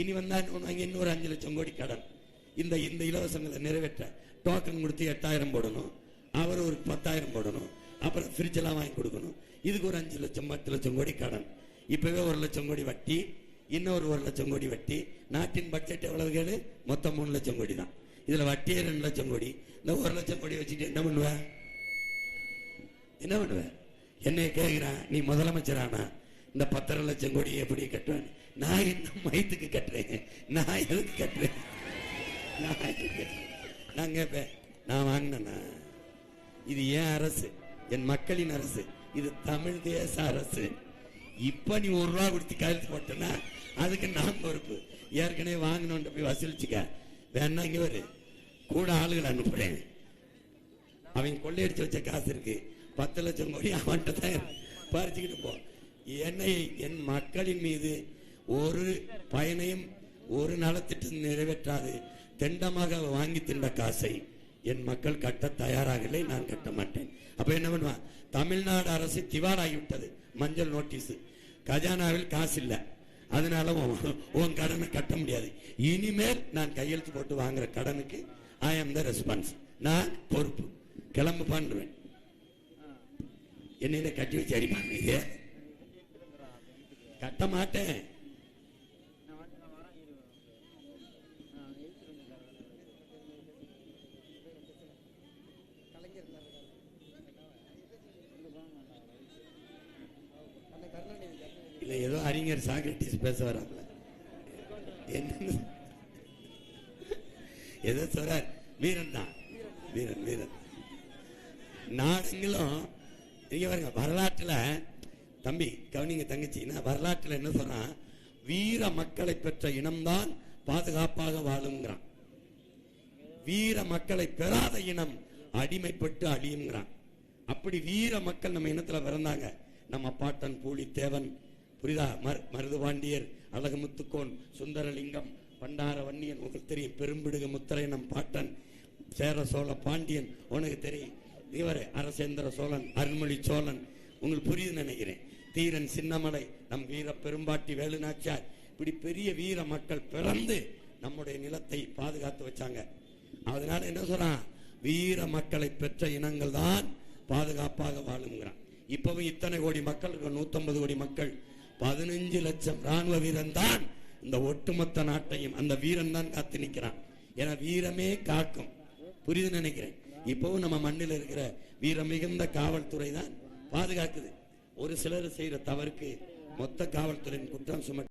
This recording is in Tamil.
இனி வந்தா இன்னொரு 5 லட்சம் கோடி கடன். இந்த இந்த இலவசங்களை நிறைவேற்ற டோக்கன் கொடுத்து 8000 போடணும், அவர் ஒரு 10,000 போடணும், அப்புறம் ஃப்ரிட்ஜ் எல்லாம் வாங்கி கொடுக்கணும். இதுக்கு ஒரு 5 லட்சம் 10 லட்சம் கோடி கடன். இப்பவே 1 லட்சம் கோடி வட்டி, இன்னொரு 1 லட்சம் கோடி வட்டி. நாட்டின் பட்ஜெட் எவ்வளவு கேளு? மொத்தம் 3 லட்சம் கோடி தான். இதுல வட்டியே 2 லட்சம் கோடி. இந்த 1 லட்சம் கோடி வச்சுட்டு என்ன பண்ணுவ? என்ன பண்ணுவ? என்னைய கேட்கிறான், நீ முதலமைச்சரானா இந்த 10.5 லட்சம் கோடி எப்படி கட்டுவேன்? நான் என்ன மயத்துக்கு கட்டுறேன்? நான் எதுக்கு கட்டுறேன்? நான் கேட்பேன், நான் வாங்கினேன்னா இது ஏன் அரசு, என் மக்களின் அரசு, இது தமிழ் தேச அரசு. இப்ப நீ 1 ரூபா கொடுத்து கையெழுத்து போட்டனா அதுக்கு நான் பொறுப்பு. ஏற்கனவே வாங்கணும்னு போய் வசூலிச்சுக்க வேணா, இங்க வரு கூட ஆளுகளை அனுப்புறேன். அவங்க கொள்ளையடிச்சு வச்ச காசு இருக்கு, 10 லட்சம் கோடி அவன்கிட்ட தான் பறிச்சுக்கிட்டு போ. என்னை என் மக்களின் மீது ஒரு பயனையும் ஒரு நலத்திட்டம் நிறைவேற்றாது தெண்டமாக வாங்கி தின்ற காசை என் மக்கள் கட்ட தயாராகலை, நான் கட்ட மாட்டேன். அப்ப என்ன பண்ணுவான்? தமிழ்நாடு அரசு திவாலாகிவிட்டது, மஞ்சள் நோட்டீஸ், கஜானாவில் காசு இல்ல, அதனால உன் கடனை கட்ட முடியாது. இனிமேல் நான் கையெழுத்து போட்டு வாங்குற கடனுக்கு ஐ ஆம் த ரெஸ்பான்ஸ், நான் பொறுப்பு, கிளம்பு பண்ணுவேன். என்ன கட்டி வச்சு அடிப்பாங்க, இது கட்ட மாட்டேன். இல்ல ஏதோ அறிஞர் சாக்ரட்டிஸ் பேச வராங்கள, என்ன ஏதோ சொல்ற, வீரன் தான், வீரன் வீரன். நாங்களும் இங்க பாருங்க, வரலாற்றுல தம்பி கவனிங்க தங்கச்சி, வரலாற்றுல என்ன சொல்றான்? வீர மக்களை பெற்ற இனம்தான் பாதுகாப்பாக வாழுங்கிறான். வீர மக்களை பெறாத இனம் அடிமைப்பட்டு அழியுங்கிறான். அப்படி வீர மக்கள் நம்ம இனத்துல பிறந்தாங்க. நம்ம பாட்டன் பூலித்தேவன், புரிதா, மருதுபாண்டியர், அழகுமுத்துக்கோன், சுந்தரலிங்கம், பண்டார வன்னியன், உங்களுக்கு தெரியும். பெரும்பிடுக முத்தரை நம் பாட்டன், சேர சோழ பாண்டியன் உனக்கு தெரியும். இவர் அரசேந்திர சோழன், அருள்மொழி சோழன், உங்களுக்கு புரியுது நினைக்கிறேன். தீரன் சின்னமலை, நம் வீர பெரும்பாட்டி வேலுநாச்சியார், இப்படி பெரிய வீர மக்கள் பிறந்து நம்முடைய நிலத்தை பாதுகாத்து வச்சாங்க. அதனால என்ன சொல்றான்? வீர மக்களை பெற்ற இனங்கள் தான் பாதுகாப்பாக வாழுங்கிறான். இப்பவும் இத்தனை கோடி மக்கள், 150 கோடி மக்கள், 15 லட்சம் ராணுவ வீரன் தான் இந்த ஒட்டுமொத்த நாட்டையும் அந்த வீரன் தான் காத்து நிற்கிறான். ஏன்னா வீரமே காக்கும், புரியுது நினைக்கிறேன். இப்பவும் நம்ம மண்ணில் இருக்கிற வீரம் மிகுந்த காவல்துறை தான் பாதுகாக்குது. ஒரு சிலர் செய்யற தவறுக்கு மொத்த காவல்துறையின் குற்றம் சுமத்த